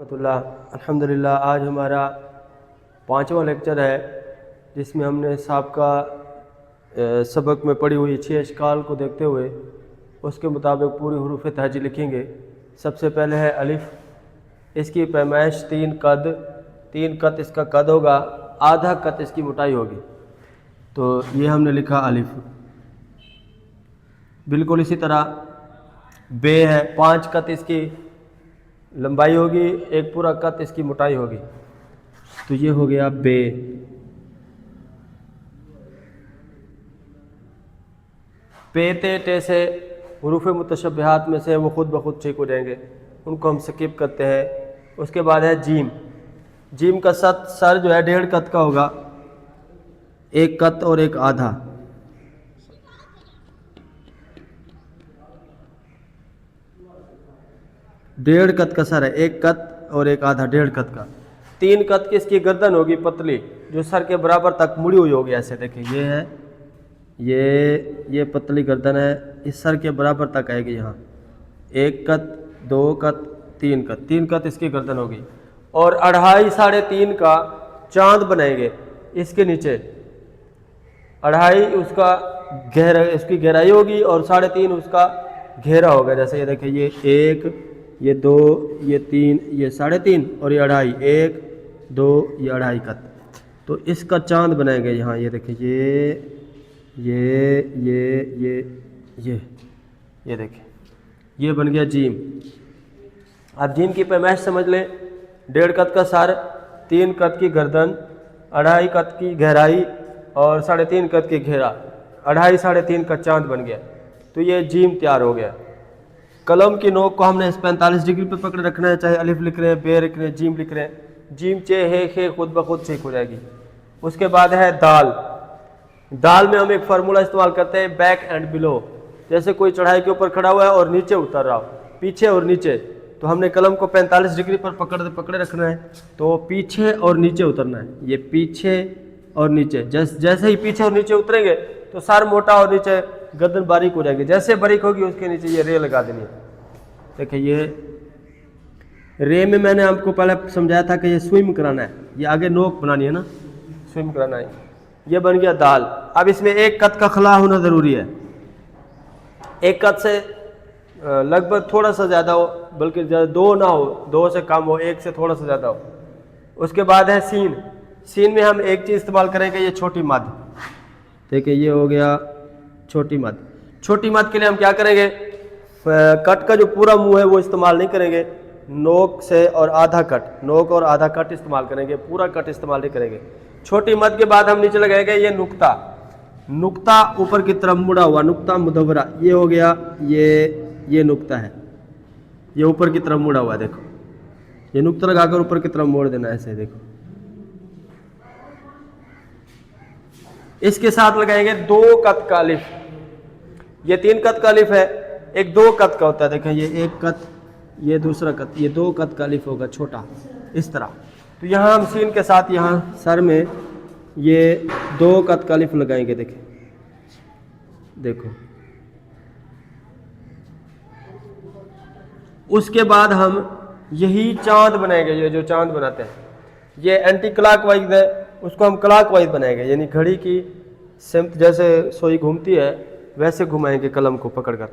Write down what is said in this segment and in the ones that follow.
रहमतुल्लाह। अल्हम्दुलिल्लाह, आज हमारा 5वां लेक्चर है जिसमें हमने साबका सबक में पढ़ी हुई 6 अशकाल को देखते हुए उसके मुताबिक पूरी हुरूफ तहजी लिखेंगे। सबसे पहले है अलिफ। इसकी पैमाइश 3 कद इसका कद होगा, आधा कद इसकी मोटाई होगी। तो ये हमने लिखा अलिफ। बिल्कुल इसी तरह बे है, 5 कद इसकी लंबाई होगी, एक पूरा कद इसकी मोटाई होगी। तो ये हो गया बे। पे ते टे से हुरूफ मुतशब्बिहात में से वो खुद ब खुद ठीक हो जाएंगे, उनको हम स्किप करते हैं। उसके बाद है जीम। जीम का सर जो है 1.5 कद का होगा, 1 कद और एक आधा। डेढ़ कद का सर है, 1 कद और एक आधा, 1.5 कद का। 3 कद की इसकी गर्दन होगी पतली, जो सर के बराबर तक मुड़ी हुई होगी। ऐसे देखिए, ये है, ये पतली गर्दन है, इस सर के बराबर तक आएगी। यहाँ 1 कद, 2 कद, 3 कद, 3 कद इसकी गर्दन होगी। और 2.5 साढ़े 3 का चांद बनाएंगे इसके नीचे। 2.5 उसका उसकी गहराई होगी और 3.5 उसका घेरा होगा। जैसे ये देखिए, ये 1, ये 2, ये 3, ये 3.5 और ये 2.5, 1, 2, ये 2.5 कद। तो इसका चांद बनाएंगे यहाँ। ये देखिए, ये देखिए, ये बन गया जीम। अब जीम की पैमाइश समझ लें। 1.5 कद का सर, 3 कद की गर्दन, 2.5 कद की गहराई और 3.5 कद की घेरा, 2.5 साढ़े 3 का चांद बन गया। तो ये जीम तैयार हो गया। कलम की नोक को हमने 45 डिग्री पे पकड़े रखना है, चाहे अलिफ लिख रहे हैं, बे लिख रहे हैं, जीम लिख रहे हैं। जीम चे हे खे खुद ब खुद ठीक हो जाएगी। उसके बाद है दाल। दाल में हम एक फार्मूला इस्तेमाल करते हैं, बैक एंड बिलो। जैसे कोई चढ़ाई के ऊपर खड़ा हुआ है और नीचे उतर रहा हो, पीछे और नीचे, तो हमने कलम को 45 डिग्री पर पकड़े रखना है। तो पीछे और नीचे उतरना है, ये पीछे और नीचे। जैसे ही पीछे और नीचे उतरेंगे तो सर मोटा और नीचे गर्दन बारीक हो जाएगी। जैसे बारीक होगी उसके नीचे ये रे लगा देनी है। देखिए, ये रे में मैंने आपको पहले समझाया था कि ये स्विम कराना है, ये आगे नोक बनानी है ना, स्विम कराना है। ये बन गया दाल। अब इसमें 1 कद का खला होना ज़रूरी है। 1 कद से लगभग थोड़ा सा ज़्यादा हो, बल्कि 2 ना हो, 2 से कम हो, 1 से थोड़ा सा ज़्यादा हो। उसके बाद है सीन। सीन में हम एक चीज़ इस्तेमाल करेंगे, ये छोटी मद। देखिए, ये हो गया छोटी मद। छोटी मद के लिए हम क्या करेंगे, कट का जो पूरा मुंह है वो इस्तेमाल नहीं करेंगे, नोक से और आधा कट, नोक और आधा कट इस्तेमाल करेंगे, पूरा कट इस्तेमाल नहीं करेंगे। छोटी मद के बाद हम नीचे लगाएंगे ये नुक्ता। नुक्ता ऊपर की तरफ मुड़ा हुआ, नुक्ता मुदव्वरा, ये हो गया, ये नुक्ता है, ये ऊपर की तरफ मुड़ा हुआ। देखो, ये नुक्ता लगाकर ऊपर की तरफ मोड़ देना, ऐसे देखो। इसके साथ लगाएंगे 2 कद का अलिफ। ये 3 कद का अलिफ है, एक 2 कद का होता है। देखें, ये 1 कद, ये दूसरा कद, ये 2 कद का अलिफ होगा, छोटा, इस तरह। तो यहाँ हम सीन के साथ यहाँ सर में ये 2 कद का अलिफ लगाएंगे। देखें, देखो। उसके बाद हम यही चांद बनाएंगे। ये जो चांद बनाते हैं, ये एंटी क्लॉकवाइज है, उसको हम क्लॉकवाइज बनाएंगे, यानी घड़ी की सिमत जैसे सोई घूमती है वैसे घुमाएंगे कलम को पकड़कर।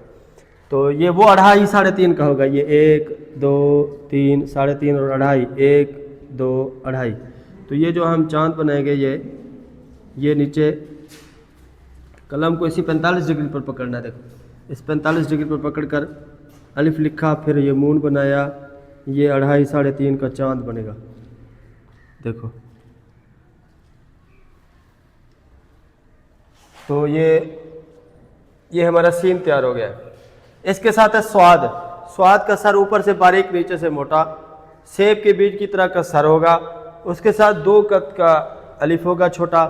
तो ये वो 2.5 साढ़े 3 का होगा। ये 1, 2, 3, 3.5 और 2.5, 1, 2, 2.5। तो ये जो हम चांद बनाएंगे, ये नीचे कलम को इसी 45 डिग्री पर पकड़ना है। देखो, इस 45 डिग्री पर पकड़कर अलिफ लिखा, फिर ये मून बनाया, ये 2.5 साढ़े 3 का चांद बनेगा। देखो, तो ये हमारा सीन तैयार हो गया। इसके साथ है स्वाद। स्वाद का सर ऊपर से बारीक, नीचे से मोटा, सेब के बीज की तरह का सर होगा। उसके साथ 2 कद का अलिफ होगा, छोटा,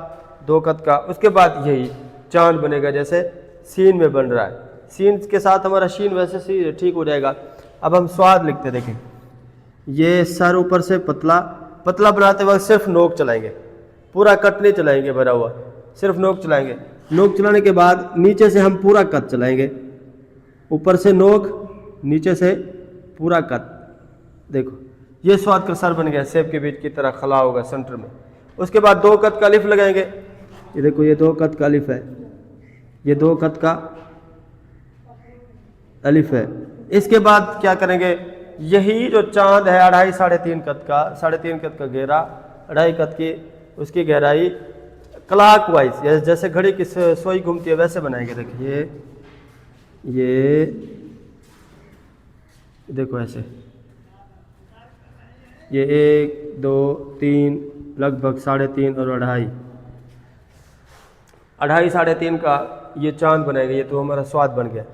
2 कद का। उसके बाद यही चांद बनेगा जैसे सीन में बन रहा है। सीन के साथ हमारा शीन वैसे ठीक हो जाएगा। अब हम स्वाद लिखते, देखें, ये सर ऊपर से पतला बनाते वक्त सिर्फ नोक चलाएंगे, पूरा कट नहीं चलाएंगे भरा हुआ, सिर्फ नोक चलाएंगे। नोक चलाने के बाद नीचे से हम पूरा कट चलाएंगे, ऊपर से नोक, नीचे से पूरा कट। देखो, ये स्वाद का सर बन गया, सेब के बीज की तरह खला होगा सेंटर में। उसके बाद 2 कद का अलिफ लगाएंगे। ये देखो ये 2 कद का अलिफ है, ये 2 कद का अलिफ है। इसके बाद क्या करेंगे, यही जो चांद है 2.5 साढ़े 3 कद का, 3.5 कद का घेरा, 2.5 कद की उसकी गहराई क्लॉकवाइज, जैसे घड़ी की सुई घूमती है वैसे बनाएंगे। देखिए ये देखो ऐसे, ये 1 2 3 लगभग 3.5 और 2.5 साढ़े 3 का ये चांद बनाएंगे। ये तो हमारा स्वाद बन गया।